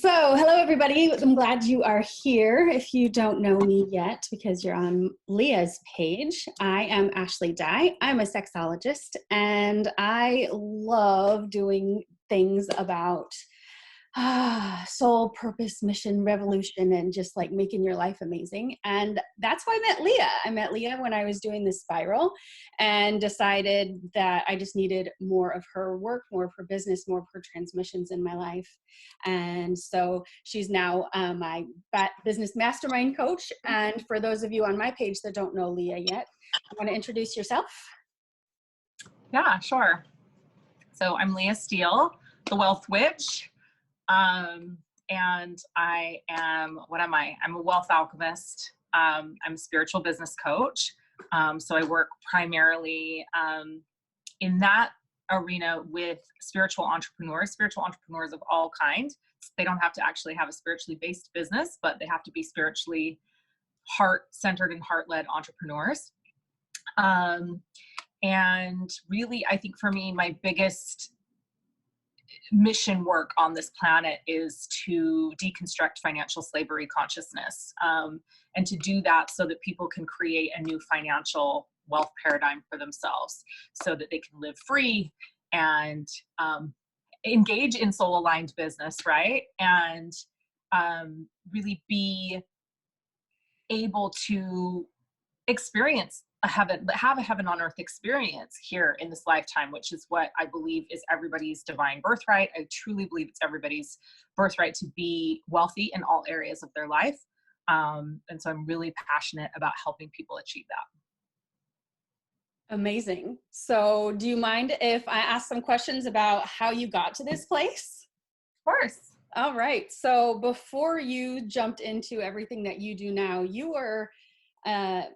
So, hello everybody. I'm glad you are here. If you don't know me yet, because you're on Leah's page, I am Ashley Dye. I'm a sexologist, and I love doing things about soul, purpose, mission, revolution, and just like making your life amazing. And that's why I met Leah. I met Leah when I was doing the spiral and decided that I just needed more of her work, more of her business, more of her transmissions in my life. And so she's now my business mastermind coach. And for those of you on my page that don't know Leah yet, you want to introduce yourself? Yeah, sure. So I'm Leah Steele, the Wealth Witch. And I am, what am I? I'm a wealth alchemist. I'm a spiritual business coach. So I work primarily in that arena with spiritual entrepreneurs of all kinds. They don't have to actually have a spiritually based business, but they have to be spiritually heart-centered and heart-led entrepreneurs. And really, I think for me, my biggest mission work on this planet is to deconstruct financial slavery consciousness, and to do that so that people can create a new financial wealth paradigm for themselves so that they can live free and engage in soul-aligned business, right? And really be able to experience have a heaven on earth experience here in this lifetime, which is what I believe is everybody's divine birthright. I truly believe it's everybody's birthright to be wealthy in all areas of their life. And so I'm really passionate about helping people achieve that. Amazing. So do you mind if I ask some questions about how you got to this place? Of course. All right. So before you jumped into everything that you do now, you were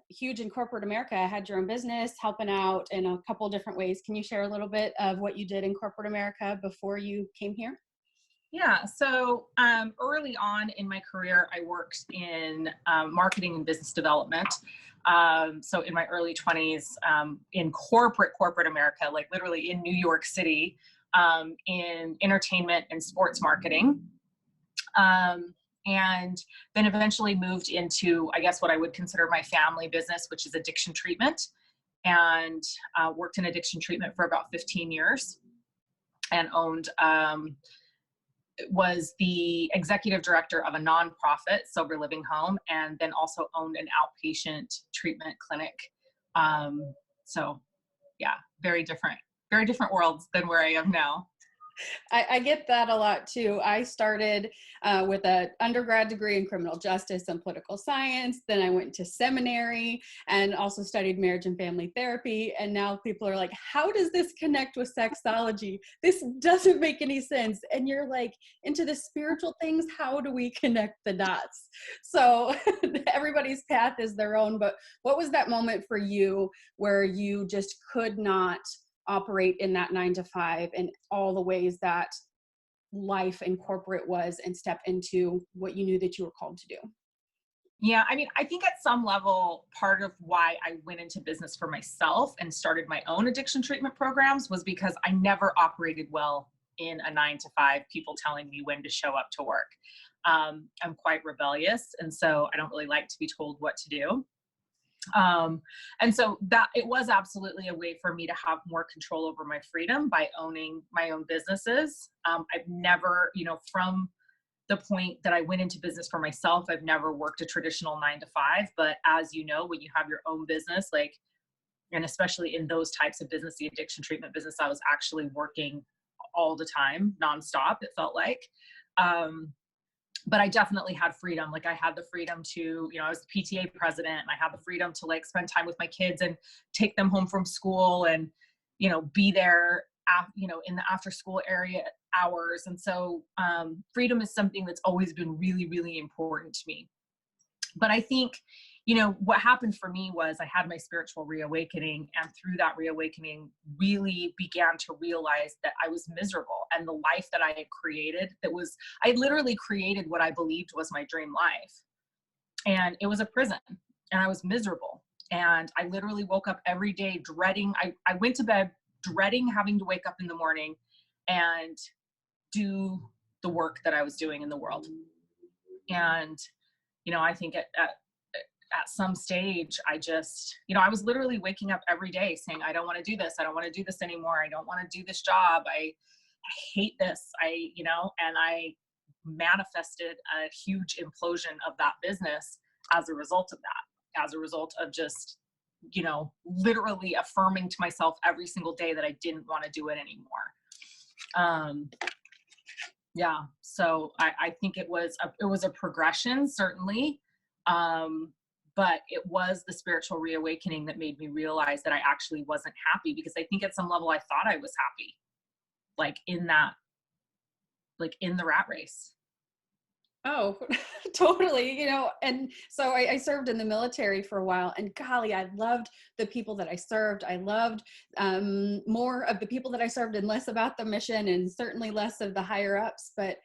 huge in corporate America. Had your own business, helping out in a couple different ways. Can you share a little bit of what you did in corporate America before you came here? Yeah. So early on in my career, I worked in marketing and business development. So in my early 20s, in corporate America, like literally in New York City, in entertainment and sports marketing. And then eventually moved into, I guess, what I would consider my family business, which is addiction treatment, and worked in addiction treatment for about 15 years and was the executive director of a nonprofit, sober living home, and then also owned an outpatient treatment clinic. So yeah, very different worlds than where I am now. I get that a lot too. I started with an undergrad degree in criminal justice and political science. Then I went to seminary and also studied marriage and family therapy. And now people are like, how does this connect with sexology? This doesn't make any sense. And you're like, into the spiritual things, how do we connect the dots? So everybody's path is their own. But what was that moment for you where you just could not operate in that 9-to-5 and all the ways that life in corporate was, and step into what you knew that you were called to do? Yeah, I mean, I think at some level, part of why I went into business for myself and started my own addiction treatment programs was because I never operated well in a 9-to-5, people telling me when to show up to work. I'm quite rebellious, and so I don't really like to be told what to do. And so that it was absolutely a way for me to have more control over my freedom by owning my own businesses. I've never, from the point that I went into business for myself, I've never worked a traditional 9-to-5, but as you know, when you have your own business, and especially in those types of business, the addiction treatment business, I was actually working all the time, nonstop, it felt like. But I definitely had freedom. Like I had the freedom to, I was the PTA president, and I had the freedom to spend time with my kids and take them home from school and, be there, in the after school area hours. And so freedom is something that's always been really, really important to me. But I think, what happened for me was I had my spiritual reawakening, and through that reawakening really began to realize that I was miserable, and the life that I had created, I literally created what I believed was my dream life. And it was a prison, and I was miserable. And I literally woke up every day dreading, I went to bed dreading having to wake up in the morning and do the work that I was doing in the world. And, I think at some stage, I just, I was literally waking up every day saying, I don't want to do this. I don't want to do this anymore. I don't want to do this job. I hate this. And I manifested a huge implosion of that business as a result of that, as a result of just, literally affirming to myself every single day that I didn't want to do it anymore. Yeah. So I think it was a progression, certainly. But it was the spiritual reawakening that made me realize that I actually wasn't happy, because I think at some level I thought I was happy, like in the rat race. Oh, totally. And so I served in the military for a while, and golly, I loved the people that I served. I loved more of the people that I served and less about the mission, and certainly less of the higher ups. But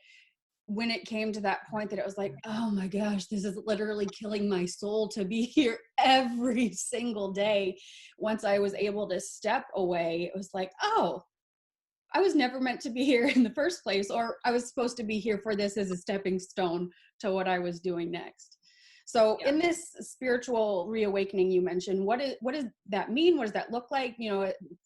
when it came to that point that it was like, oh my gosh, this is literally killing my soul to be here every single day. Once I was able to step away, it was like, oh, I was never meant to be here in the first place, or I was supposed to be here for this as a stepping stone to what I was doing next. So in this spiritual reawakening you mentioned, what does that mean? What does that look like?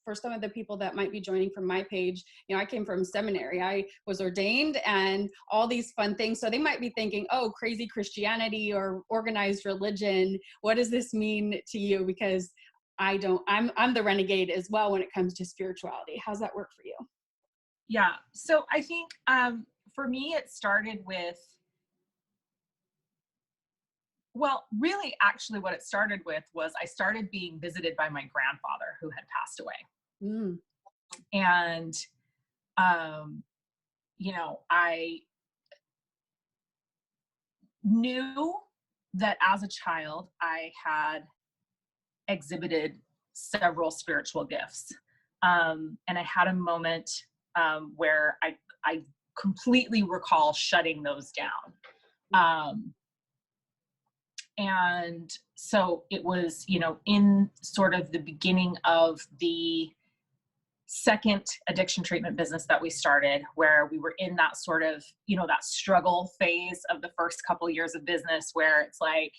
For some of the people that might be joining from my page, I came from seminary. I was ordained and all these fun things. So they might be thinking, oh, crazy Christianity or organized religion. What does this mean to you? Because I'm the renegade as well when it comes to spirituality. How's that work for you? Yeah. So I think for me, it started with, well, really, actually, what it started with was I started being visited by my grandfather who had passed away. Mm. And, I knew that as a child, I had exhibited several spiritual gifts. And I had a moment where I completely recall shutting those down. And so it was, in sort of the beginning of the second addiction treatment business that we started, where we were in that sort of, that struggle phase of the first couple of years of business, where it's like,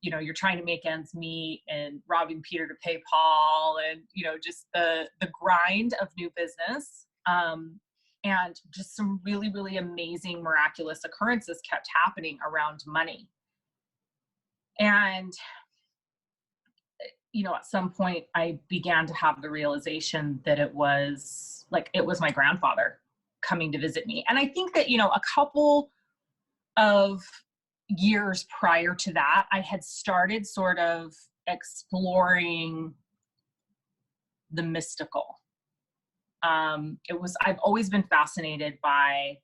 you're trying to make ends meet and robbing Peter to pay Paul, and, just the grind of new business. And just some really, really amazing, miraculous occurrences kept happening around money. And, at some point I began to have the realization that it was my grandfather coming to visit me. And I think that, a couple of years prior to that, I had started sort of exploring the mystical. I've always been fascinated by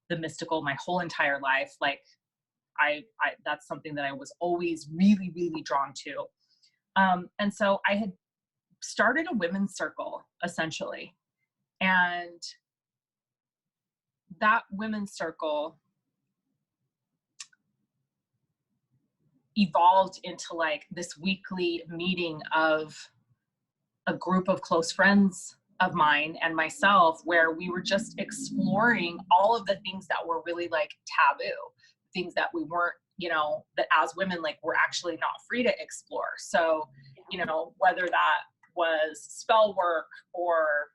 the mystical my whole entire life. Like that's something that I was always really, really drawn to. And so I had started a women's circle, essentially. And that women's circle evolved into like this weekly meeting of a group of close friends of mine and myself, where we were just exploring all of the things that were really like taboo, things that we weren't, that as women, like, we're actually not free to explore. So, whether that was spell work or,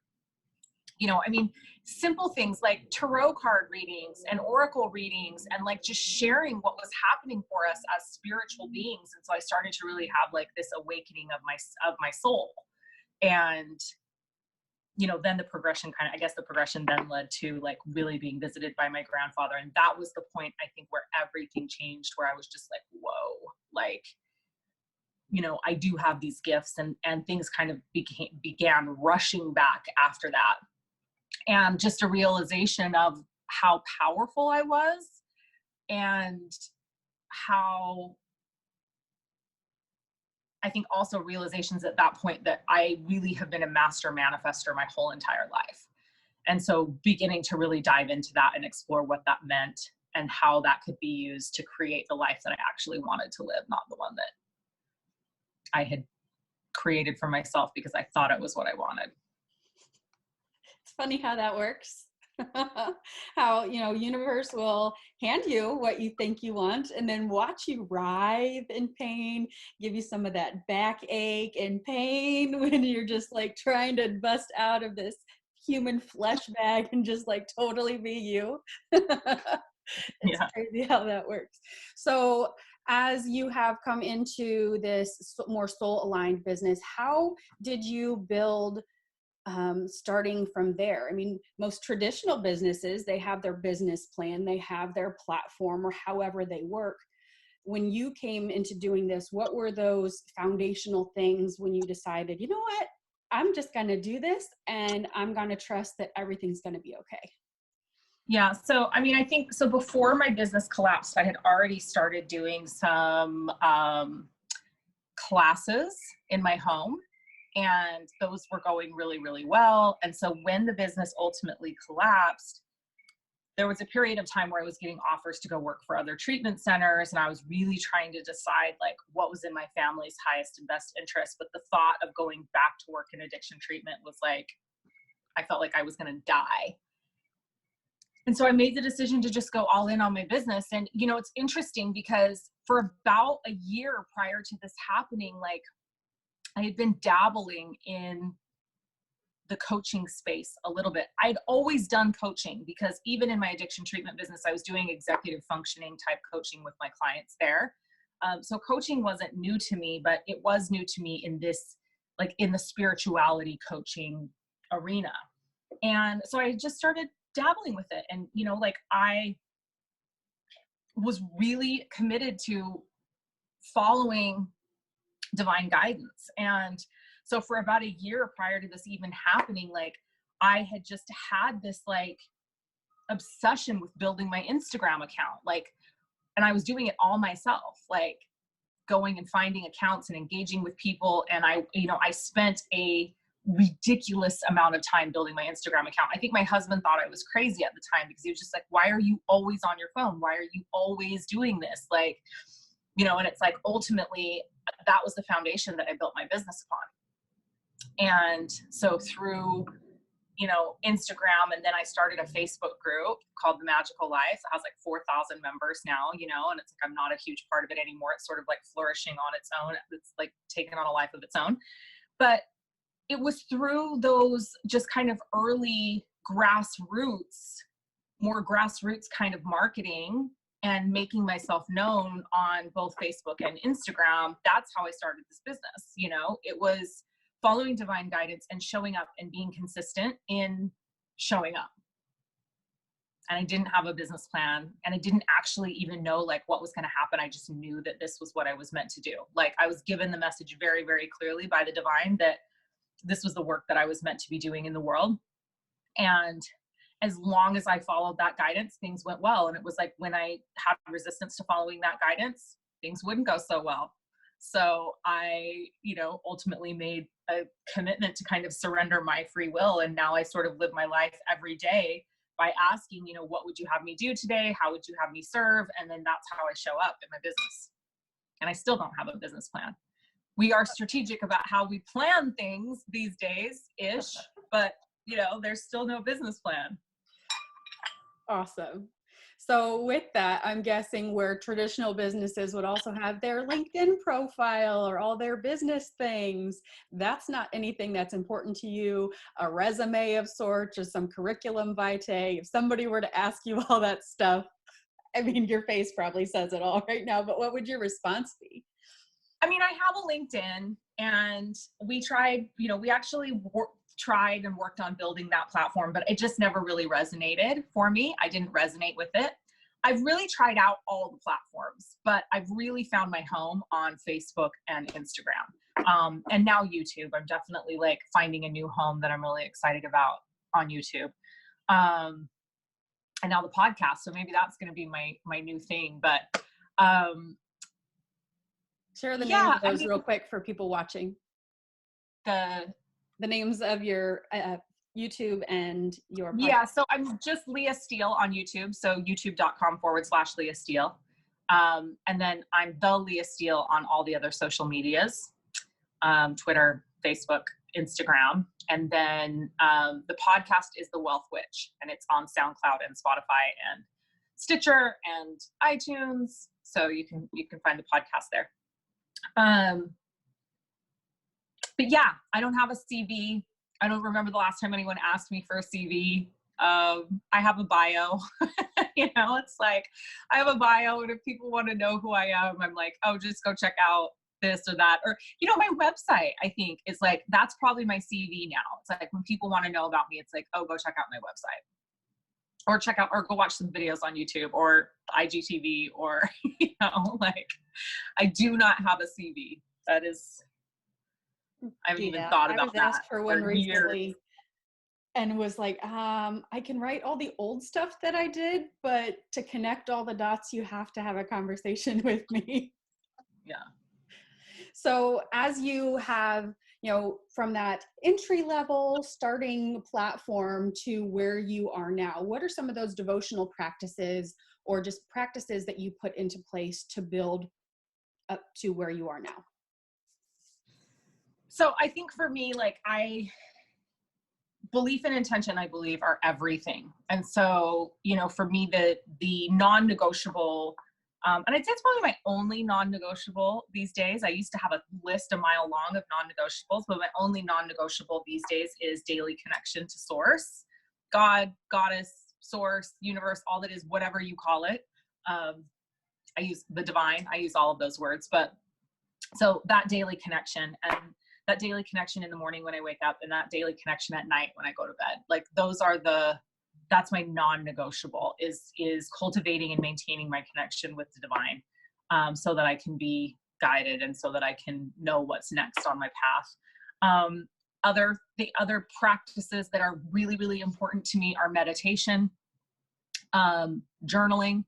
simple things like tarot card readings and oracle readings, and like just sharing what was happening for us as spiritual beings. And so I started to really have like this awakening of my soul. And, then the progression then led to like really being visited by my grandfather. And that was the point, I think, where everything changed, where I was just like, whoa, like, I do have these gifts, and things kind of began rushing back after that. And just a realization of how powerful I was, and how I think also realizations at that point that I really have been a master manifester my whole entire life. And so beginning to really dive into that and explore what that meant and how that could be used to create the life that I actually wanted to live, not the one that I had created for myself because I thought it was what I wanted. It's funny how that works. How, universe will hand you what you think you want and then watch you writhe in pain, give you some of that backache and pain when you're just like trying to bust out of this human flesh bag and just like totally be you. It's Yeah. crazy how that works. So, as you have come into this more soul aligned business, how did you build starting from there? I mean, most traditional businesses, they have their business plan, they have their platform, or however they work. When you came into doing this, what were those foundational things when you decided, you know what, I'm just going to do this and I'm going to trust that everything's going to be okay? Yeah. So, I mean, I think so before my business collapsed, I had already started doing some classes in my home, and those were going really, really well. And so when the business ultimately collapsed, there was a period of time where I was getting offers to go work for other treatment centers. And I was really trying to decide like what was in my family's highest and best interest. But the thought of going back to work in addiction treatment was like, I felt like I was going to die. And so I made the decision to just go all in on my business. And, it's interesting because for about a year prior to this happening, like I had been dabbling in the coaching space a little bit. I'd always done coaching because even in my addiction treatment business, I was doing executive functioning type coaching with my clients there. So coaching wasn't new to me, but it was new to me in this, like in the spirituality coaching arena. And so I just started dabbling with it. And, like I was really committed to following divine guidance. And so for about a year prior to this even happening, like I had just had this like obsession with building my Instagram account. Like, and I was doing it all myself, like going and finding accounts and engaging with people. And I spent a ridiculous amount of time building my Instagram account. I think my husband thought I was crazy at the time because he was just like, why are you always on your phone? Why are you always doing this? Like, and it's like, ultimately that was the foundation that I built my business upon. And so through, Instagram, and then I started a Facebook group called The Magical Life. It has like 4,000 members now, and it's like, I'm not a huge part of it anymore. It's sort of like flourishing on its own. It's like taken on a life of its own. But it was through those just kind of early more grassroots kind of marketing and making myself known on both Facebook and Instagram. That's how I started this business. It was following divine guidance and showing up and being consistent in showing up. And I didn't have a business plan, and I didn't actually even know like what was going to happen. I just knew that this was what I was meant to do. Like I was given the message very, very clearly by the divine that this was the work that I was meant to be doing in the world. And as long as I followed that guidance, things went well. And it was like when I had resistance to following that guidance, things wouldn't go so well. So I, ultimately made a commitment to kind of surrender my free will. And now I sort of live my life every day by asking, what would you have me do today? How would you have me serve? And then that's how I show up in my business. And I still don't have a business plan. We are strategic about how we plan things these days-ish, but there's still no business plan. Awesome. So with that, I'm guessing where traditional businesses would also have their LinkedIn profile or all their business things, that's not anything that's important to you, a resume of sorts or some curriculum vitae. If somebody were to ask you all that stuff, I mean, your face probably says it all right now, but what would your response be? I mean, I have a LinkedIn, and we tried, we actually tried and worked on building that platform, but it just never really resonated for me. I didn't resonate with it. I've really tried out all the platforms, but I've really found my home on Facebook and Instagram. And now YouTube. I'm definitely like finding a new home that I'm really excited about on YouTube. And now the podcast. So maybe that's going to be my new thing, but share the names of those real quick for people watching. The names of your YouTube and your podcast. Yeah, so I'm just Leah Steele on YouTube. So youtube.com/Leah Steele. And then I'm the Leah Steele on all the other social medias, Twitter, Facebook, Instagram. And then the podcast is The Wealth Witch, and it's on SoundCloud and Spotify and Stitcher and iTunes. So you can find the podcast there. But yeah, I don't have a CV. I don't remember the last time anyone asked me for a CV. I have a bio. It's like I have a bio, and if people want to know who I am, I'm like, oh, just go check out this or that. Or, my website, I think, is like, that's probably my CV now. It's like when people want to know about me, it's like, oh, go check out my website. Or go watch some videos on YouTube or IGTV, or, like, I do not have a CV. That is, I haven't even thought about that. I was asked for one recently and was like, I can write all the old stuff that I did, but to connect all the dots, you have to have a conversation with me. Yeah. So as you have, from that entry level starting platform to where you are now, what are some of those devotional practices or just practices that you put into place to build up to where you are now? So I think for me, like, belief and intention, I believe, are everything. And so, for me, the non-negotiable, and I'd say it's probably my only non-negotiable these days. I used to have a list a mile long of non-negotiables, but my only non-negotiable these days is daily connection to source, God, goddess, source, universe, all that is, whatever you call it. I use the divine. I use all of those words, but so that daily connection, and that daily connection in the morning when I wake up, and that daily connection at night when I go to bed, like that's my non-negotiable, is cultivating and maintaining my connection with the divine, so that I can be guided and so that I can know what's next on my path. The other practices that are really, really important to me are meditation, journaling.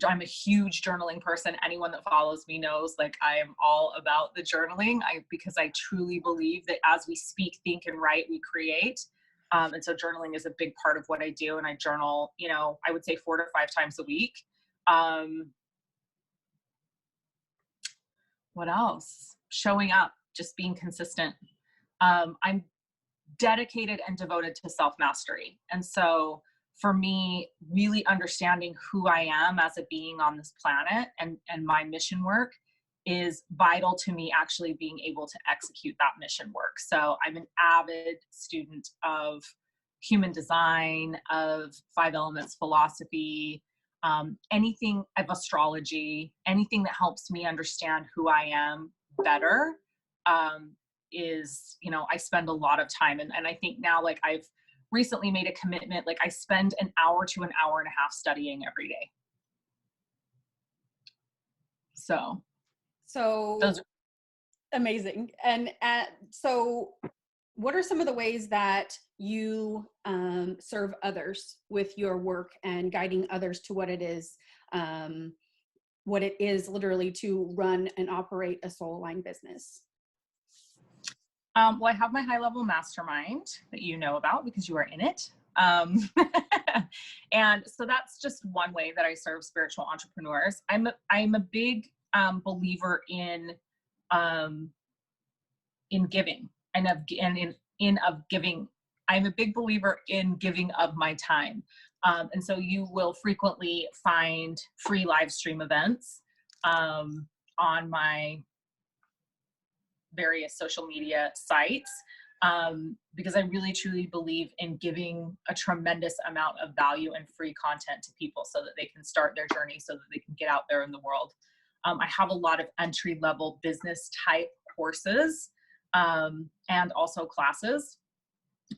I'm a huge journaling person. Anyone that follows me knows, like, I am all about the journaling, because I truly believe that as we speak, think, and write, we create. And so journaling is a big part of what I do. And I journal, I would say 4 to 5 times a week. What else? Showing up, just being consistent. I'm dedicated and devoted to self-mastery. And so for me, really understanding who I am as a being on this planet and my mission work is vital to me actually being able to execute that mission work. So I'm an avid student of human design, of 5 elements philosophy, anything of astrology, anything that helps me understand who I am better, is, I spend a lot of time. And I think now, like, I've recently made a commitment, like, I spend an hour to an hour and a half studying every day. So those are amazing. And so what are some of the ways that you serve others with your work and guiding others to what it is literally to run and operate a soul-aligned business? Well, I have my high-level mastermind that you know about because you are in it. And so that's just one way that I serve spiritual entrepreneurs. I'm a big believer in giving and of giving. I'm a big believer in giving of my time. And so you will frequently find free live stream events on my various social media sites, because I really truly believe in giving a tremendous amount of value and free content to people so that they can start their journey, so that they can get out there in the world. I have a lot of entry-level business type courses, and also classes.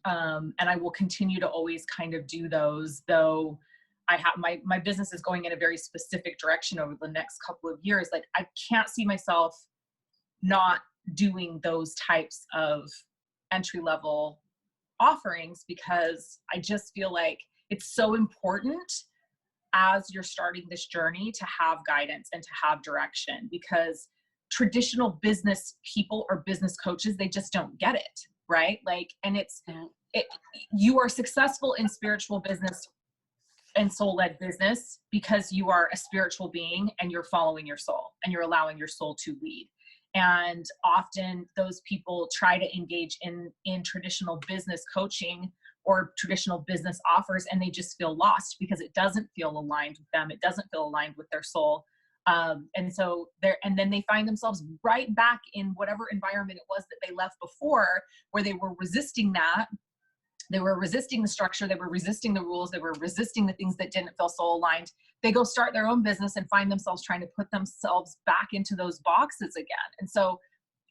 And I will continue to always kind of do those, though I have my business is going in a very specific direction over the next couple of years. Like, I can't see myself not doing those types of entry-level offerings, because I just feel like it's so important as you're starting this journey to have guidance and to have direction, because traditional business people or business coaches, they just don't get it, right? Like, and you are successful in spiritual business and soul-led business because you are a spiritual being and you're following your soul and you're allowing your soul to lead. And often those people try to engage in traditional business coaching or traditional business offers, and they just feel lost because it doesn't feel aligned with them. It doesn't feel aligned with their soul. And then they find themselves right back in whatever environment it was that they left before, where they were resisting that. They were resisting the structure. They were resisting the rules. They were resisting the things that didn't feel soul aligned. They go start their own business and find themselves trying to put themselves back into those boxes again. And so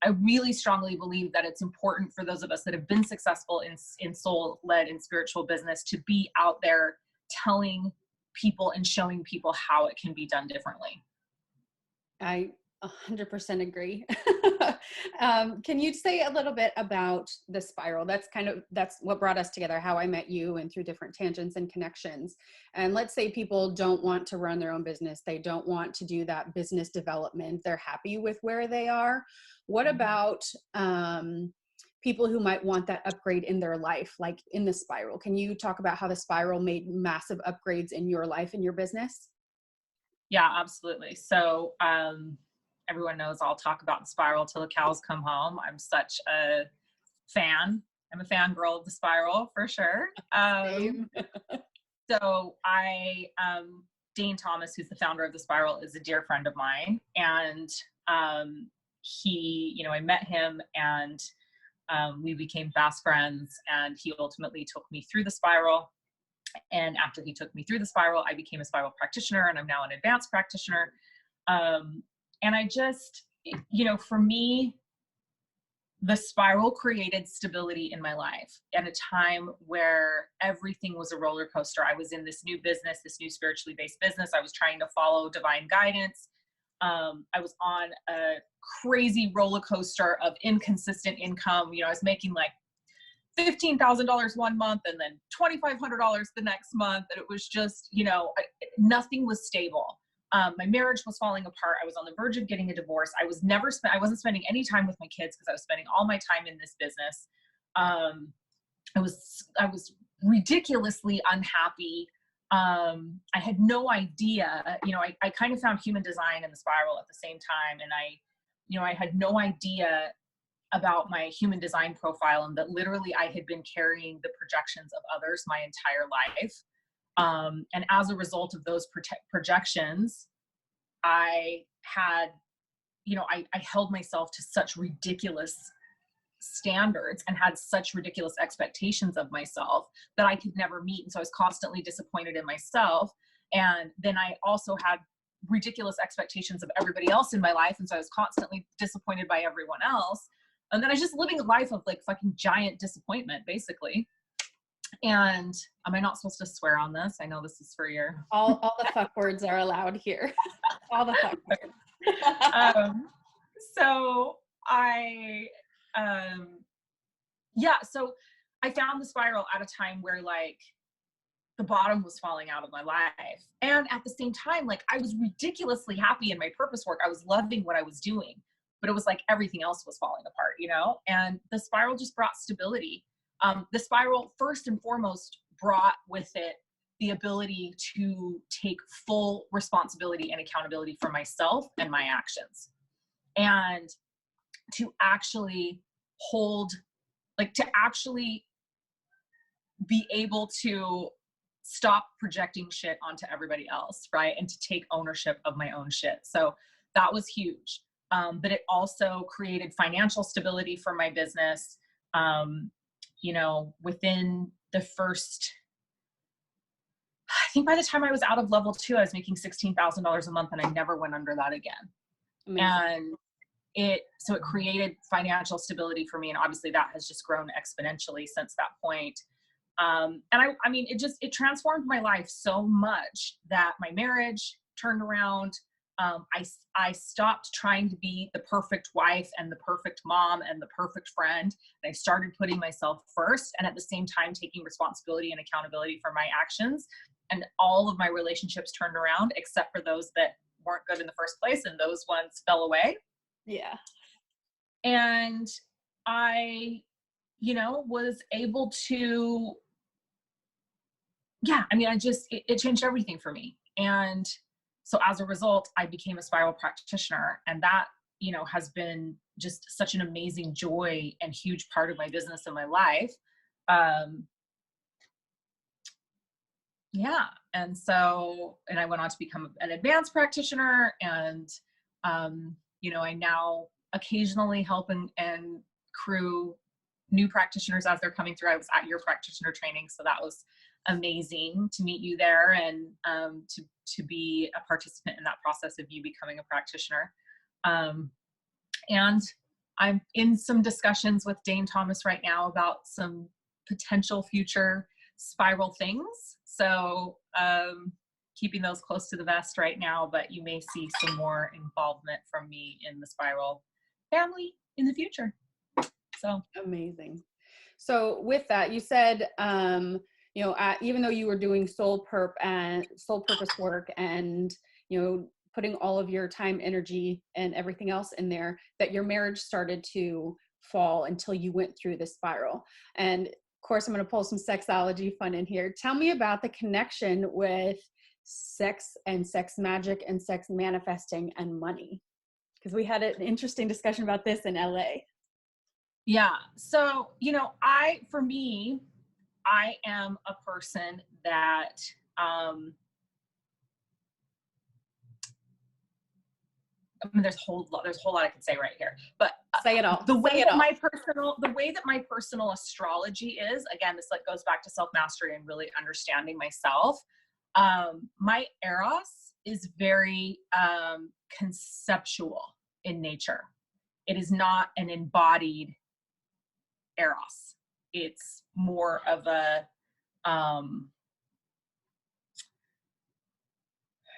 I really strongly believe that it's important for those of us that have been successful in soul-led and spiritual business to be out there telling people and showing people how it can be done differently. I 100% agree. Can you say a little bit about the spiral? That's what brought us together, how I met you and through different tangents and connections. And let's say people don't want to run their own business. They don't want to do that business development. They're happy with where they are. What about people who might want that upgrade in their life, like in the spiral? Can you talk about how the spiral made massive upgrades in your life and your business? Yeah, absolutely. So, everyone knows I'll talk about the spiral till the cows come home. I'm such a fan. I'm a fangirl of the spiral for sure. Same. So Dane Thomas, who's the founder of the spiral, is a dear friend of mine. And he, I met him and we became fast friends, and he ultimately took me through the spiral. And after he took me through the spiral, I became a spiral practitioner, and I'm now an advanced practitioner. And I just, for me, the spiral created stability in my life at a time where everything was a roller coaster. I was in this new business, this new spiritually based business. I was trying to follow divine guidance. I was on a crazy roller coaster of inconsistent income. I was making like $15,000 one month and then $2,500 the next month. And it was just, nothing was stable. My marriage was falling apart. I was on the verge of getting a divorce. I wasn't spending any time with my kids because I was spending all my time in this business. I was ridiculously unhappy. I had no idea, I kind of found human design in the spiral at the same time. And I had no idea about my human design profile, and that literally I had been carrying the projections of others my entire life. And as a result of those projections, I had, I held myself to such ridiculous standards and had such ridiculous expectations of myself that I could never meet. And so I was constantly disappointed in myself. And then I also had ridiculous expectations of everybody else in my life. And so I was constantly disappointed by everyone else. And then I was just living a life of like fucking giant disappointment, basically. And am I not supposed to swear on this? I know this is for your... All the fuck words are allowed here. All the fuck words. So I found the spiral at a time where like the bottom was falling out of my life. And at the same time, like I was ridiculously happy in my purpose work. I was loving what I was doing, but it was like everything else was falling apart, and the spiral just brought stability. The spiral, first and foremost, brought with it the ability to take full responsibility and accountability for myself and my actions, and to actually be able to stop projecting shit onto everybody else, right? And to take ownership of my own shit. So that was huge. But it also created financial stability for my business. Within the first, I think by the time I was out of level 2, I was making $16,000 a month, and I never went under that again. Amazing. And it created financial stability for me. And obviously that has just grown exponentially since that point. And it transformed my life so much that my marriage turned around. I stopped trying to be the perfect wife and the perfect mom and the perfect friend. And I started putting myself first, and at the same time taking responsibility and accountability for my actions. And all of my relationships turned around, except for those that weren't good in the first place, and those ones fell away. Yeah. And I, was able to, it changed everything for me. And so as a result, I became a spiral practitioner, and that, has been just such an amazing joy and huge part of my business and my life. Um, yeah. And so, and I went on to become an advanced practitioner, and, I now occasionally help and crew new practitioners as they're coming through. I was at your practitioner training, so that was amazing to meet you there, and to be a participant in that process of you becoming a practitioner. And I'm in some discussions with Dane Thomas right now about some potential future spiral things. So keeping those close to the vest right now, but you may see some more involvement from me in the spiral family in the future. So amazing. So with that, you said, even though you were doing soul purpose work and, putting all of your time, energy, and everything else in there, that your marriage started to fall until you went through the spiral. And of course, I'm going to pull some sexology fun in here. Tell me about the connection with sex and sex magic and sex manifesting and money, because we had an interesting discussion about this in LA. Yeah. So, for me, I am a person that, there's a whole lot I can say right here, but say it all. The way that my personal astrology is, again, this goes back to self-mastery and really understanding myself. My Eros is very conceptual in nature. It is not an embodied Eros. It's more of a,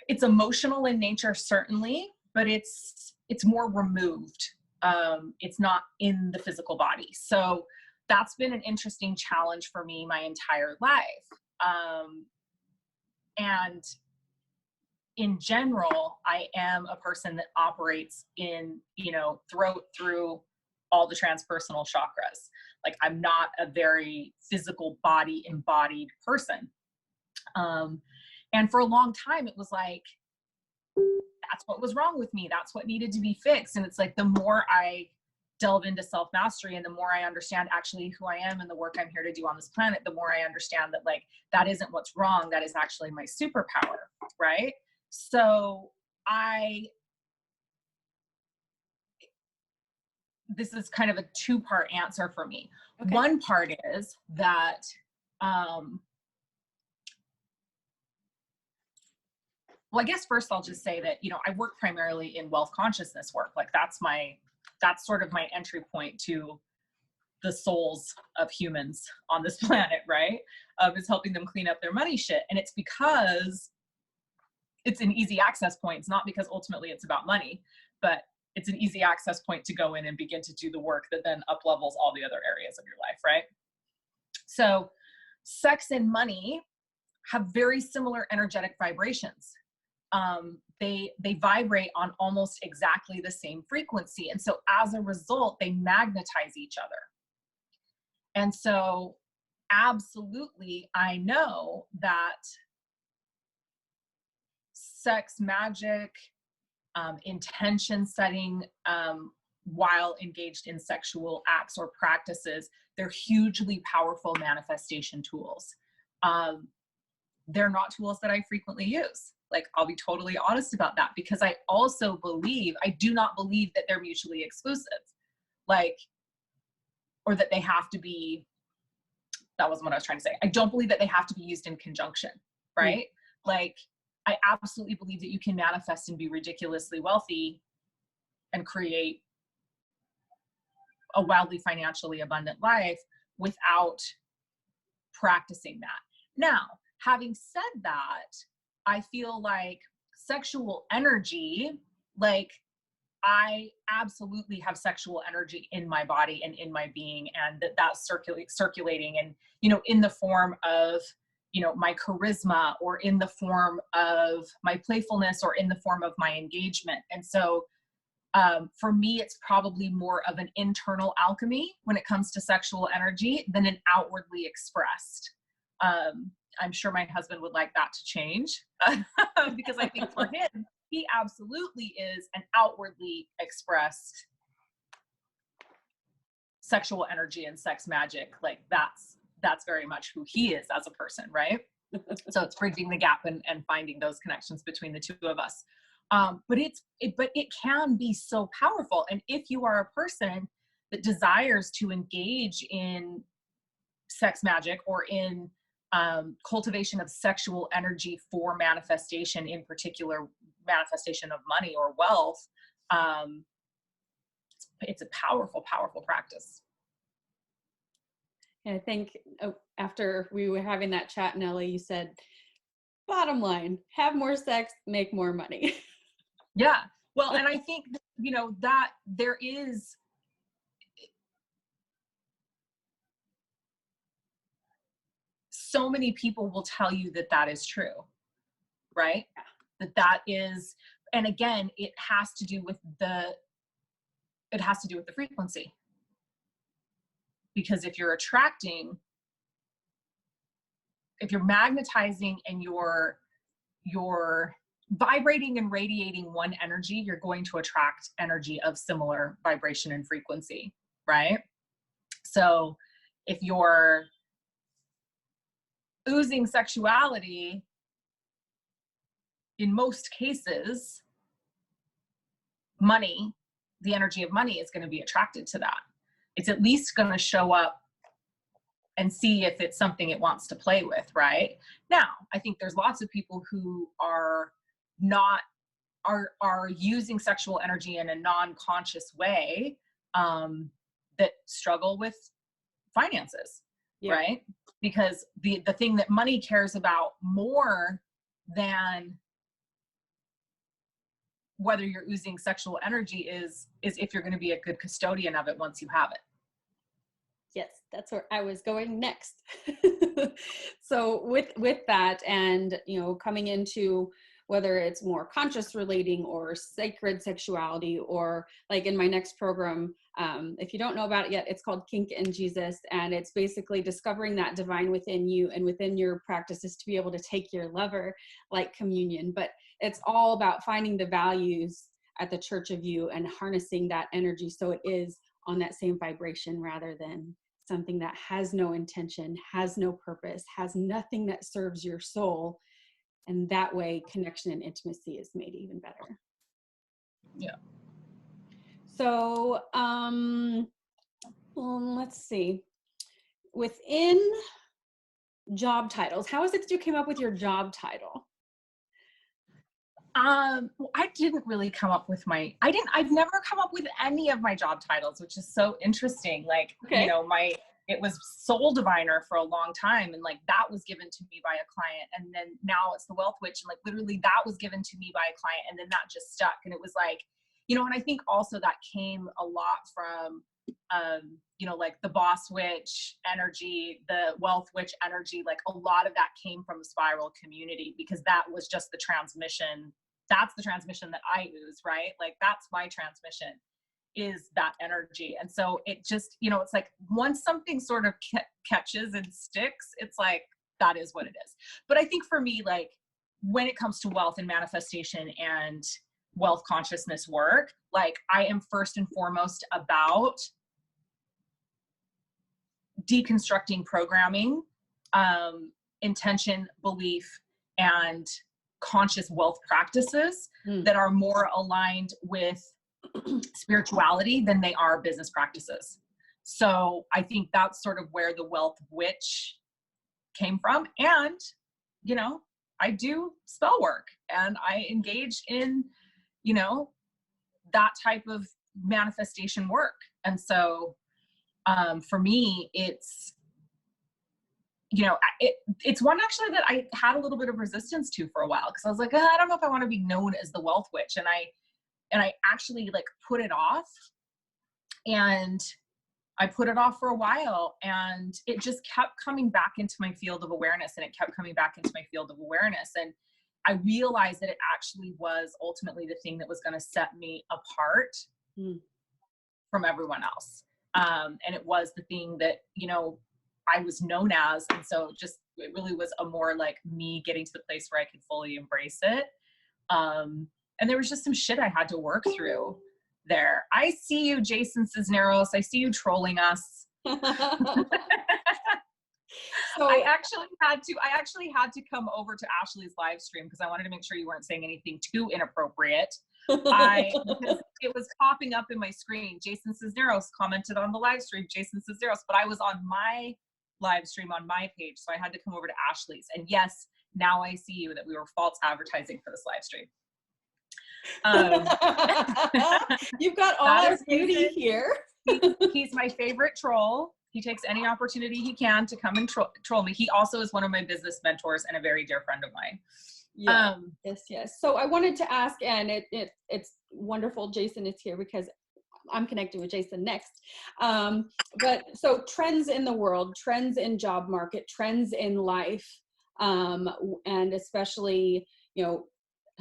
it's emotional in nature, certainly, but it's more removed. It's not in the physical body. So that's been an interesting challenge for me my entire life. And in general, I am a person that operates in, through all the transpersonal chakras. Like, I'm not a very physical body embodied person. And for a long time, it was like, that's what was wrong with me. That's what needed to be fixed. And it's like, the more I delve into self-mastery and the more I understand actually who I am and the work I'm here to do on this planet, the more I understand that that isn't what's wrong. That is actually my superpower. Right. So this is kind of a two-part answer for me. Okay. One part is that, well, I guess first I'll just say that, I work primarily in wealth consciousness work. Like, that's sort of my entry point to the souls of humans on this planet, right? Is helping them clean up their money shit. And it's because it's an easy access point. It's not because ultimately it's about money, but it's an easy access point to go in and begin to do the work that then up levels all the other areas of your life, right? So sex and money have very similar energetic vibrations. They vibrate on almost exactly the same frequency. And so as a result, they magnetize each other. And so absolutely, I know that sex magic, intention setting, while engaged in sexual acts or practices, they're hugely powerful manifestation tools. They're not tools that I frequently use. Like, I'll be totally honest about that, because I do not believe that they're mutually exclusive. Or that they have to be, that wasn't what I was trying to say. I don't believe that they have to be used in conjunction, right? Mm. I absolutely believe that you can manifest and be ridiculously wealthy and create a wildly financially abundant life without practicing that. Now, having said that, I feel like sexual energy, I absolutely have sexual energy in my body and in my being, and that's circulating and, in the form of, my charisma, or in the form of my playfulness, or in the form of my engagement. And so for me, it's probably more of an internal alchemy when it comes to sexual energy than an outwardly expressed. I'm sure my husband would like that to change because I think for him, he absolutely is an outwardly expressed sexual energy and sex magic. Like that's very much who he is as a person, right? So it's bridging the gap and finding those connections between the two of us. But it can be so powerful. And if you are a person that desires to engage in sex magic or in cultivation of sexual energy for manifestation, in particular manifestation of money or wealth, it's a powerful, powerful practice. And I think after we were having that chat, Nellie, you said, bottom line, have more sex, make more money. Yeah. Well, and I think, that there is, so many people will tell you that that is true, right? Yeah. That is, and again, it has to do with the frequency. Because if you're magnetizing and you're vibrating and radiating one energy, you're going to attract energy of similar vibration and frequency, right? So if you're oozing sexuality, in most cases, money, the energy of money is going to be attracted to that. It's at least going to show up and see if it's something it wants to play with, right? Now, I think there's lots of people who are using sexual energy in a non-conscious way, that struggle with finances, yeah. Right? Because the thing that money cares about more than whether you're using sexual energy is if you're going to be a good custodian of it once you have it. Yes, that's where I was going next. So with that, and coming into whether it's more conscious relating or sacred sexuality, or like in my next program, if you don't know about it yet, it's called Kink and Jesus, and it's basically discovering that divine within you and within your practices to be able to take your lover like communion. But it's all about finding the values at the church of you and harnessing that energy so it is on that same vibration, rather than something that has no intention, has no purpose, has nothing that serves your soul. And that way connection and intimacy is made even better. Yeah. So let's see. Within job titles, how is it that you came up with your job title? I didn't really come up with I've never come up with any of my job titles, which is so interesting. Like, okay. It was soul diviner for a long time. And like, that was given to me by a client. And then now it's the wealth witch. And like, literally that was given to me by a client. And then that just stuck. And it was like, and I think also that came a lot from, like the boss witch energy, the wealth witch energy, like a lot of that came from the spiral community, because that was just the transmission. That's the transmission that I use, right? Like that's my transmission, is that energy. And so it just, it's like once something sort of catches and sticks, it's like, that is what it is. But I think for me, like when it comes to wealth and manifestation and wealth consciousness work, like I am first and foremost about deconstructing programming, intention, belief, and conscious wealth practices that are more aligned with spirituality than they are business practices. So I think that's sort of where the wealth witch came from. And, I do spell work and I engage in, that type of manifestation work. And so for me, it's, it's one actually that I had a little bit of resistance to for a while, because I was like, I don't know if I want to be known as the wealth witch. And I actually like put it off, and I put it off for a while, and it just kept coming back into my field of awareness, and it kept coming back into my field of awareness. And I realized that it actually was ultimately the thing that was going to set me apart from everyone else. And it was the thing that, I was known as. And so it really was a more like me getting to the place where I could fully embrace it. And there was just some shit I had to work through there. I see you, Jason Cisneros. I see you trolling us. So I actually had to come over to Ashley's live stream because I wanted to make sure you weren't saying anything too inappropriate. Because it was popping up in my screen. Jason Cisneros commented on the live stream, Jason Cisneros, but I was on my live stream on my page. So I had to come over to Ashley's. And yes, now I see you that we were false advertising for this live stream. You've got all our beauty here. He's my favorite troll. He takes any opportunity he can to come and troll me. He also is one of my business mentors and a very dear friend of mine. Yeah. Yes. So I wanted to ask, and it's wonderful Jason is here because I'm connecting with Jason next. But so trends in the world, trends in job market, trends in life, and especially, you know,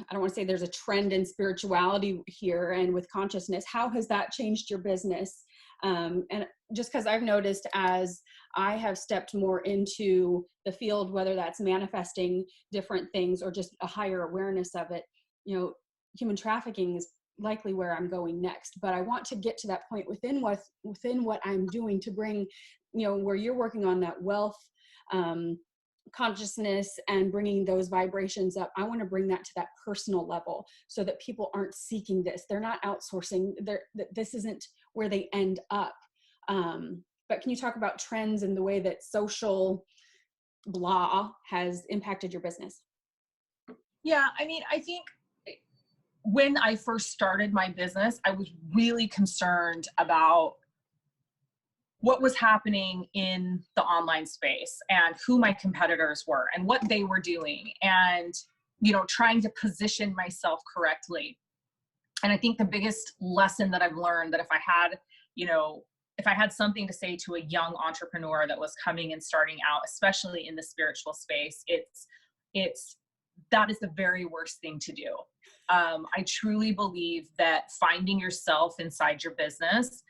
I don't want to say there's a trend in spirituality here and with consciousness. How has that changed your business? And just because I've noticed as I have stepped more into the field, whether that's manifesting different things or just a higher awareness of it, you know, human trafficking is likely where I'm going next. But I want to get to that point within what I'm doing to bring, you know, where you're working on that wealth, consciousness and bringing those vibrations up. I want to bring that to that personal level so that people aren't seeking this. They're not outsourcing. This isn't where they end up. But can you talk about trends and the way that social blah has impacted your business? Yeah, I mean, I think when I first started my business, I was really concerned about what was happening in the online space and who my competitors were and what they were doing and, you know, trying to position myself correctly. And I think the biggest lesson that I've learned that if I had something to say to a young entrepreneur that was coming and starting out, especially in the spiritual space, that is the very worst thing to do. I truly believe that finding yourself inside your business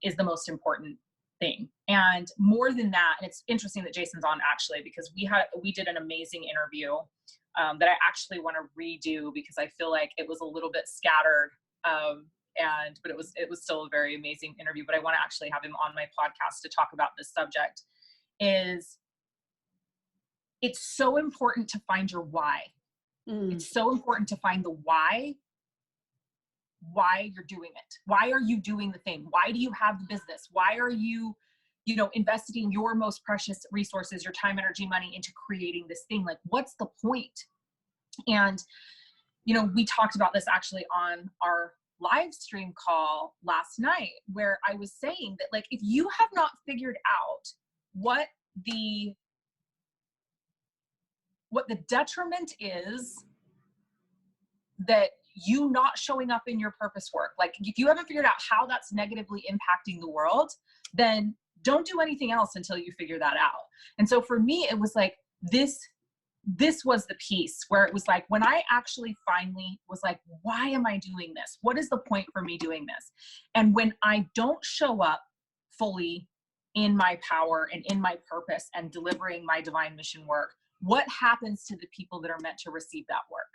is the most important thing. And more than that, and it's interesting that Jason's on actually, because we did an amazing interview that I actually want to redo because I feel like it was a little bit scattered. But it was still a very amazing interview, but I want to actually have him on my podcast to talk about this subject. It's so important to find your why. It's so important to find the why you're doing it. Why are you doing the thing? Why do you have the business? Why are you, investing your most precious resources, your time, energy, money into creating this thing? Like, what's the point? And, we talked about this actually on our live stream call last night, where I was saying that, like, if you have not figured out what the detriment is that you not showing up in your purpose work, like if you haven't figured out how that's negatively impacting the world, then don't do anything else until you figure that out. And so for me, it was like, this was the piece where it was like, when I actually finally was like, why am I doing this? What is the point for me doing this? And when I don't show up fully in my power and in my purpose and delivering my divine mission work, what happens to the people that are meant to receive that work?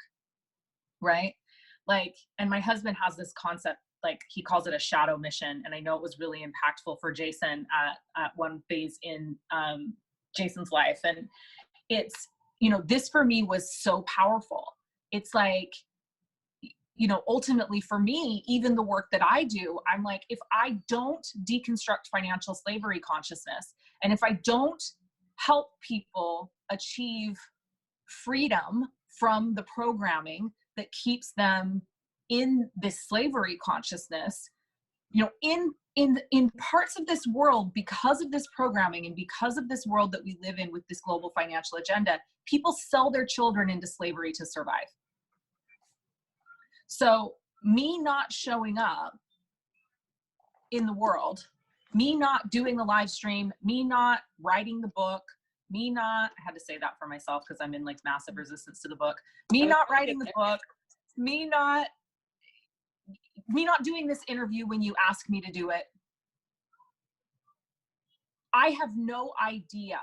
Right? Like, and my husband has this concept, like he calls it a shadow mission. And I know it was really impactful for Jason at one phase in Jason's life. And it's, this for me was so powerful. It's like, ultimately for me, even the work that I do, I'm like, if I don't deconstruct financial slavery consciousness, and if I don't help people achieve freedom from the programming that keeps them in this slavery consciousness, in parts of this world, because of this programming and because of this world that we live in with this global financial agenda, people sell their children into slavery to survive. So me not showing up in the world, me not doing the live stream, me not writing the book, I had to say that for myself because I'm in like massive resistance to the book, me not writing the book, me not doing this interview when you ask me to do it. I have no idea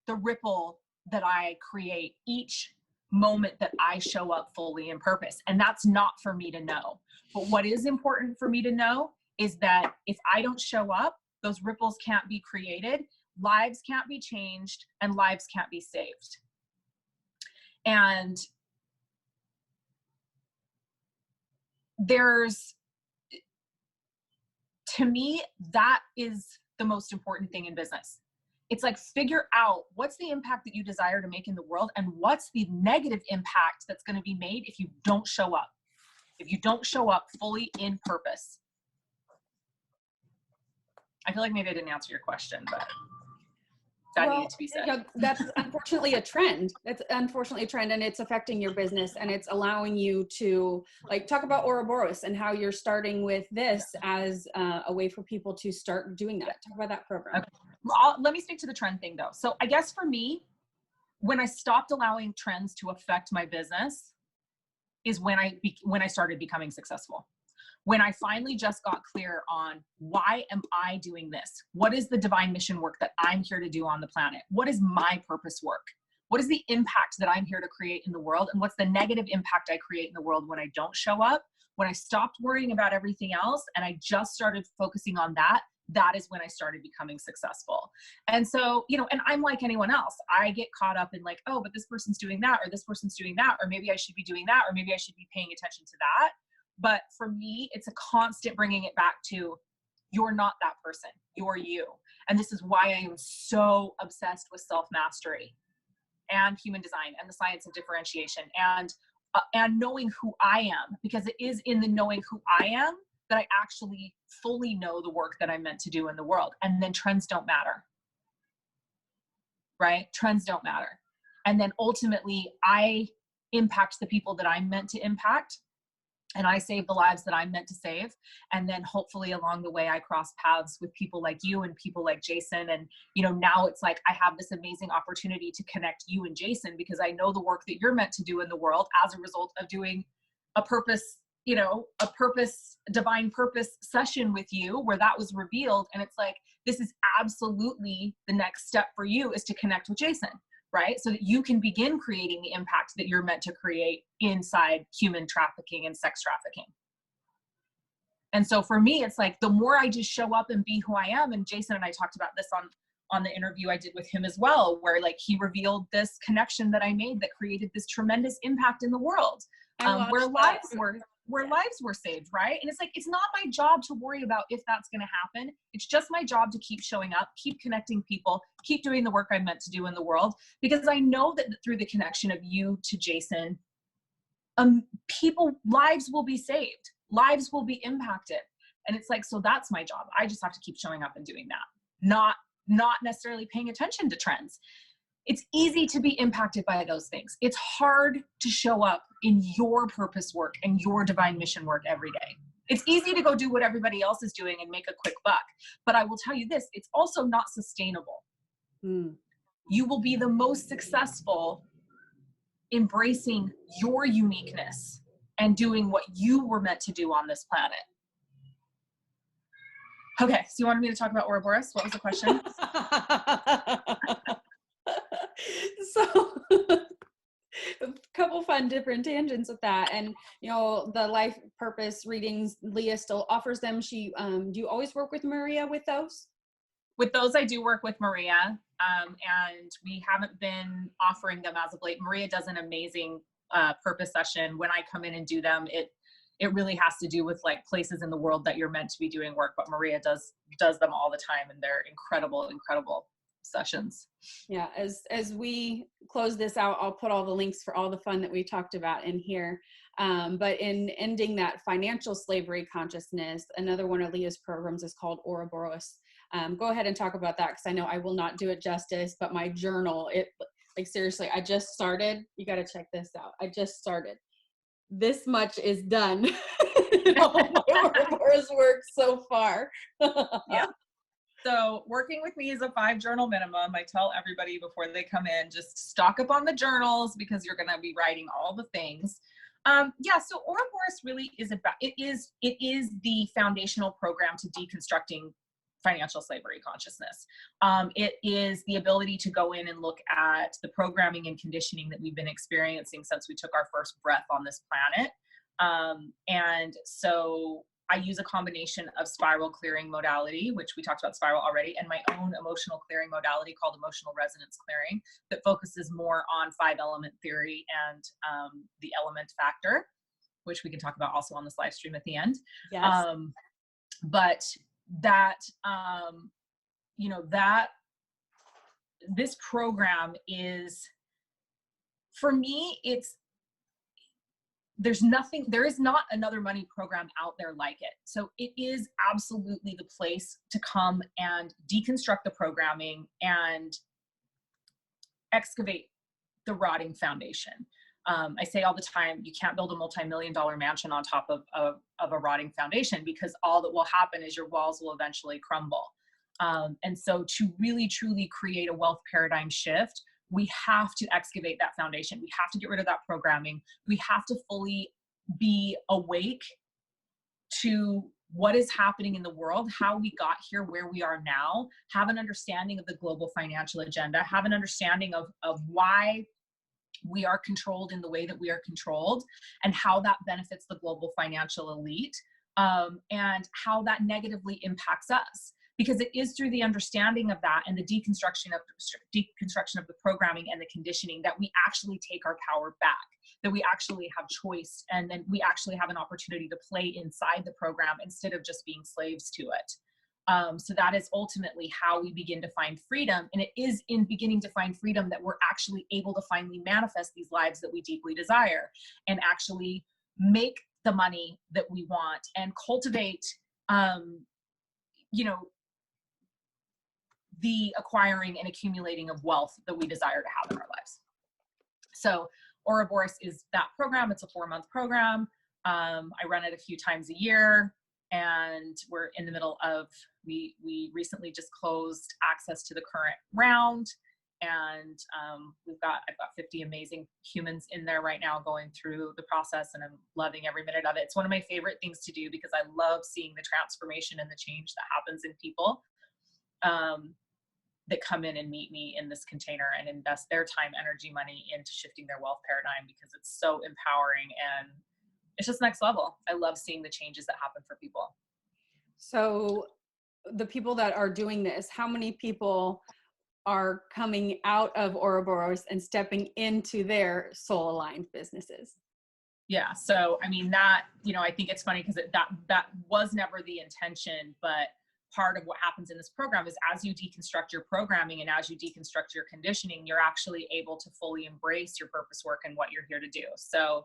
the ripple that I create each moment that I show up fully in purpose. And that's not for me to know. But what is important for me to know is that if I don't show up, those ripples can't be created, lives can't be changed, and lives can't be saved. And to me, that is the most important thing in business. It's like, figure out what's the impact that you desire to make in the world, and what's the negative impact that's going to be made if you don't show up. If you don't show up fully in purpose. I feel like maybe I didn't answer your question, but that needed to be said. That's unfortunately a trend. That's unfortunately a trend, and it's affecting your business, and it's allowing you to like talk about Ouroboros and how you're starting with this as a way for people to start doing that. Talk about that program. Okay. Well, let me speak to the trend thing though. So I guess for me, when I stopped allowing trends to affect my business is when I started becoming successful. When I finally just got clear on, why am I doing this? What is the divine mission work that I'm here to do on the planet? What is my purpose work? What is the impact that I'm here to create in the world? And what's the negative impact I create in the world when I don't show up? When I stopped worrying about everything else and I just started focusing on that, that is when I started becoming successful. And so, you know, and I'm like anyone else. I get caught up in like, oh, but this person's doing that, or this person's doing that, or maybe I should be doing that, or maybe I should be paying attention to that. But for me, it's a constant bringing it back to, you're not that person, you're you. And this is why I am so obsessed with self-mastery and human design and the science of differentiation and knowing who I am, because it is in the knowing who I am that I actually fully know the work that I'm meant to do in the world. And then trends don't matter, right? Trends don't matter. And then ultimately I impact the people that I'm meant to impact, and I save the lives that I'm meant to save. And then hopefully along the way, I cross paths with people like you and people like Jason. And, you know, now it's like, I have this amazing opportunity to connect you and Jason, because I know the work that you're meant to do in the world as a result of doing a purpose, you know, divine purpose session with you where that was revealed. And it's like, this is absolutely the next step for you, is to connect with Jason, right? So that you can begin creating the impact that you're meant to create inside human trafficking and sex trafficking. And so for me, it's like, the more I just show up and be who I am, and Jason and I talked about this on the interview I did with him as well, where like he revealed this connection that I made that created this tremendous impact in the world, where lives were saved, right? And it's like, it's not my job to worry about if that's going to happen. It's just my job to keep showing up, keep connecting people, keep doing the work I'm meant to do in the world, because I know that through the connection of you to Jason, lives will be saved, lives will be impacted. And it's like, so that's my job. I just have to keep showing up and doing that, not necessarily paying attention to trends. It's easy to be impacted by those things. It's hard to show up in your purpose work and your divine mission work every day. It's easy to go do what everybody else is doing and make a quick buck. But I will tell you this, it's also not sustainable. You will be the most successful embracing your uniqueness and doing what you were meant to do on this planet. Okay, so you wanted me to talk about Ouroboros? What was the question? So a couple fun different tangents with that. And you know, the life purpose readings, Leah still offers them. She do you always work with Maria with those? With those, I do work with Maria, and we haven't been offering them as of late. Maria does an amazing purpose session. When I come in and do them, it really has to do with like places in the world that you're meant to be doing work, but Maria does them all the time, and they're incredible sessions. Yeah, as we close this out, I'll put all the links for all the fun that we talked about in here. But in ending that financial slavery consciousness, another one of Leah's programs is called Ouroboros. Go ahead and talk about that, because I know I will not do it justice, but my journal, like seriously, I just started. You got to check this out. I just started. This much is done. All my Ouroboros work so far. Yeah. So working with me is a 5 journal minimum. I tell everybody before they come in, just stock up on the journals, because you're going to be writing all the things. Yeah. So Ouroboros really is about, it is the foundational program to deconstructing financial slavery consciousness. It is the ability to go in and look at the programming and conditioning that we've been experiencing since we took our first breath on this planet. And so I use a combination of spiral clearing modality, which we talked about spiral already, and my own emotional clearing modality called emotional resonance clearing that focuses more on 5-element theory and the element factor, which we can talk about also on this live stream at the end. Yes. But that, you know, that this program is, for me, there is not another money program out there like it. So it is absolutely the place to come and deconstruct the programming and excavate the rotting foundation. I say all the time, you can't build a multi-million-dollar mansion on top of a rotting foundation, because all that will happen is your walls will eventually crumble. And so to really, truly create a wealth paradigm shift, we have to excavate that foundation. We have to get rid of that programming. We have to fully be awake to what is happening in the world, how we got here, where we are now, have an understanding of the global financial agenda, have an understanding of why we are controlled in the way that we are controlled, and how that benefits the global financial elite, and how that negatively impacts us. Because it is through the understanding of that and the deconstruction of the programming and the conditioning that we actually take our power back, that we actually have choice, and then we actually have an opportunity to play inside the program instead of just being slaves to it. So that is ultimately how we begin to find freedom. And it is in beginning to find freedom that we're actually able to finally manifest these lives that we deeply desire, and actually make the money that we want and cultivate, you know, the acquiring and accumulating of wealth that we desire to have in our lives. So Ouroboros is that program. It's a 4-month program. I run it a few times a year, and we're in the middle of, we recently just closed access to the current round, and I've got 50 amazing humans in there right now going through the process, and I'm loving every minute of it. It's one of my favorite things to do, because I love seeing the transformation and the change that happens in people that come in and meet me in this container and invest their time, energy, money into shifting their wealth paradigm, because it's so empowering and it's just next level. I love seeing the changes that happen for people. So the people that are doing this, how many people are coming out of Ouroboros and stepping into their soul aligned businesses? Yeah. So, I mean, that, you know, I think it's funny because that was never the intention, but part of what happens in this program is, as you deconstruct your programming and as you deconstruct your conditioning, you're actually able to fully embrace your purpose work and what you're here to do. So,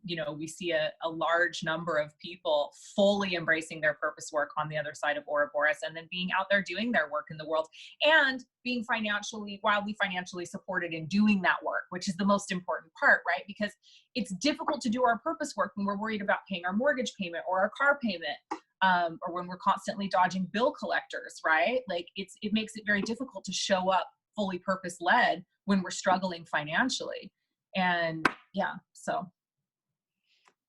you know, we see a large number of people fully embracing their purpose work on the other side of Ouroboros, and then being out there doing their work in the world and being wildly financially supported in doing that work, which is the most important part, right? Because it's difficult to do our purpose work when we're worried about paying our mortgage payment or our car payment, or when we're constantly dodging bill collectors, right? Like it makes it very difficult to show up fully purpose led when we're struggling financially. And yeah, so.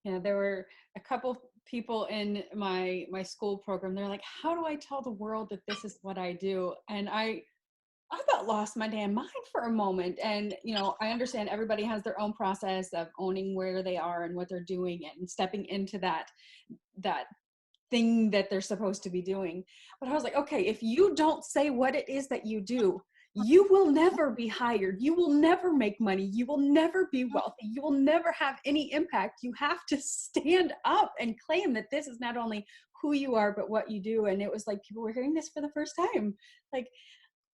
Yeah, there were a couple people in my school program. They're like, how do I tell the world that this is what I do? And I about lost my damn mind for a moment. And, you know, I understand everybody has their own process of owning where they are and what they're doing and stepping into that thing that they're supposed to be doing. But I was like, okay, if you don't say what it is that you do, you will never be hired. You will never make money. You will never be wealthy. You will never have any impact. You have to stand up and claim that this is not only who you are, but what you do. And it was like, people were hearing this for the first time. Like,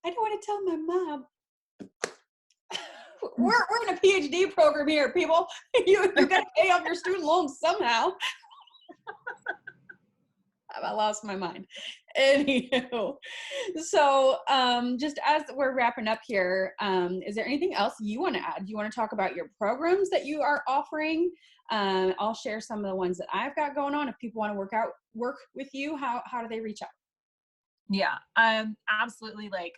I don't want to tell my mom. We're in a PhD program here, people. You got to pay off your student loans somehow. I lost my mind. Anywho, so just as we're wrapping up here, is there anything else you want to add? Do you want to talk about your programs that you are offering? I'll share some of the ones that I've got going on. If people want to work with you, how do they reach out? Yeah, absolutely. Like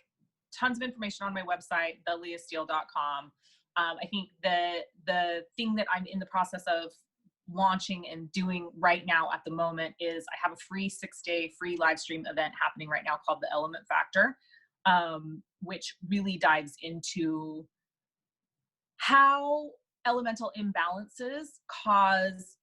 tons of information on my website, theleahsteele.com. I think the thing that I'm in the process of launching and doing right now at the moment is I have a free 6-day free live stream event happening right now called the Element Factor, which really dives into how elemental imbalances cause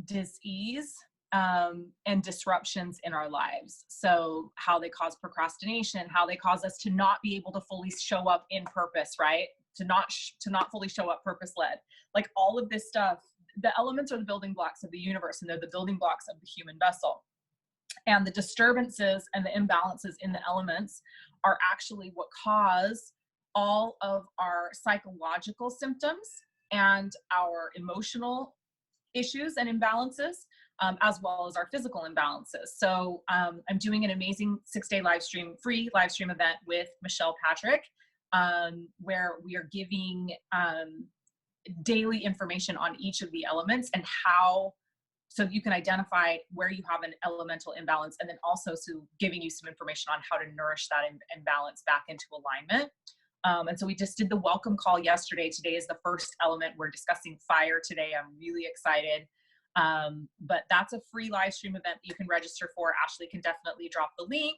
dis-ease and disruptions in our lives. So how they cause procrastination, how they cause us to not be able to fully show up in purpose, right? To not fully show up purpose-led. Like all of this stuff, the elements are the building blocks of the universe, and they're the building blocks of the human vessel. And the disturbances and the imbalances in the elements are actually what cause all of our psychological symptoms and our emotional issues and imbalances, as well as our physical imbalances. So I'm doing an amazing 6-day free live stream event with Michelle Patrick, where we are giving daily information on each of the elements and how, so you can identify where you have an elemental imbalance, and then also so giving you some information on how to nourish that imbalance back into alignment. And so we just did the welcome call yesterday. Today is the first element. We're discussing fire today. I'm really excited. But that's a free live stream event that you can register for. Ashley can definitely drop the link.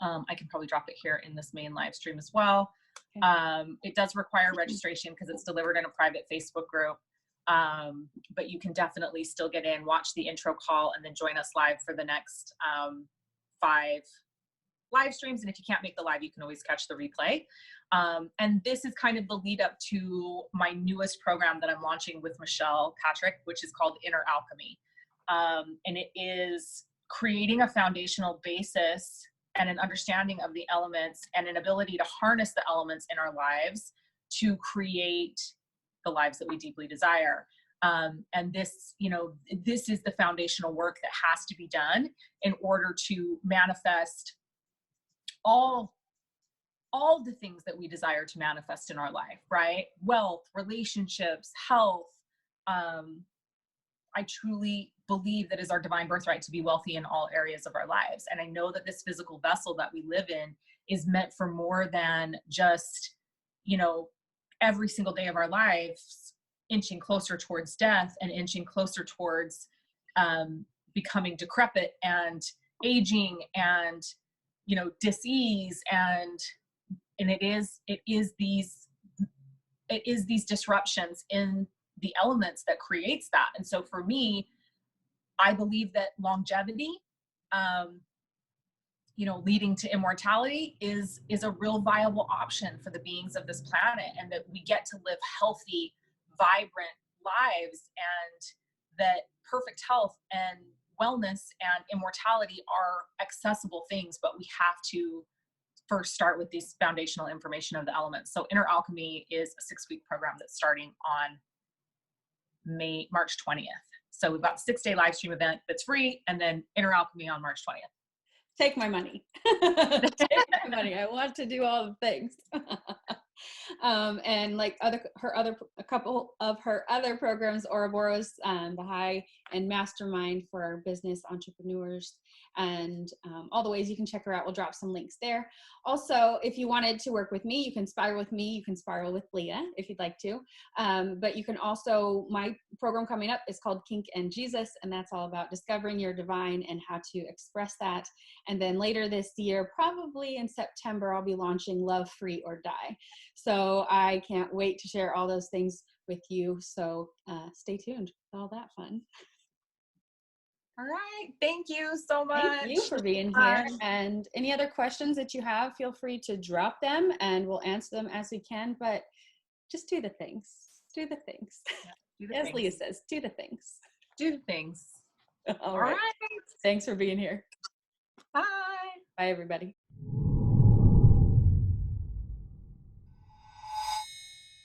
I can probably drop it here in this main live stream as well. Okay. It does require registration because it's delivered in a private Facebook group. But you can definitely still get in, watch the intro call, and then join us live for the next 5 live streams. And if you can't make the live, you can always catch the replay. And this is kind of the lead up to my newest program that I'm launching with Michelle Patrick, which is called Inner Alchemy. And it is creating a foundational basis and an understanding of the elements and an ability to harness the elements in our lives to create the lives that we deeply desire. And this, this is the foundational work that has to be done in order to manifest all the things that we desire to manifest in our life, right? Wealth, relationships, health. I truly believe that is our divine birthright to be wealthy in all areas of our lives. And I know that this physical vessel that we live in is meant for more than just, every single day of our lives, inching closer towards death and inching closer towards becoming decrepit and aging and, dis-ease and it is these disruptions in the elements that creates that. And so for me, I believe that longevity, leading to immortality is a real viable option for the beings of this planet, and that we get to live healthy, vibrant lives, and that perfect health and wellness and immortality are accessible things, but we have to first start with this foundational information of the elements. So Inner Alchemy is a 6-week program that's starting on March 20th. So we've got a 6-day live stream event that's free, and then Inner Alchemy on March 20th. Take my money. Take my money. I want to do all the things. And like a couple of her other programs, Ouroboros, the high and mastermind for our business entrepreneurs, and all the ways you can check her out. We'll drop some links there. Also, if you wanted to work with me, you can spiral with me. You can spiral with Leah if you'd like to. But you can also, my program coming up is called Kink and Jesus, and that's all about discovering your divine and how to express that. And then later this year, probably in September, I'll be launching Love Free or Die. So I can't wait to share all those things with you. So stay tuned for all that fun. All right. Thank you so much. Thank you for being here. And any other questions that you have, feel free to drop them and we'll answer them as we can. But just do the things. Do the things. Yeah, do the as things. Leah says, do the things. Do the things. All right. Thanks for being here. Bye. Bye, everybody.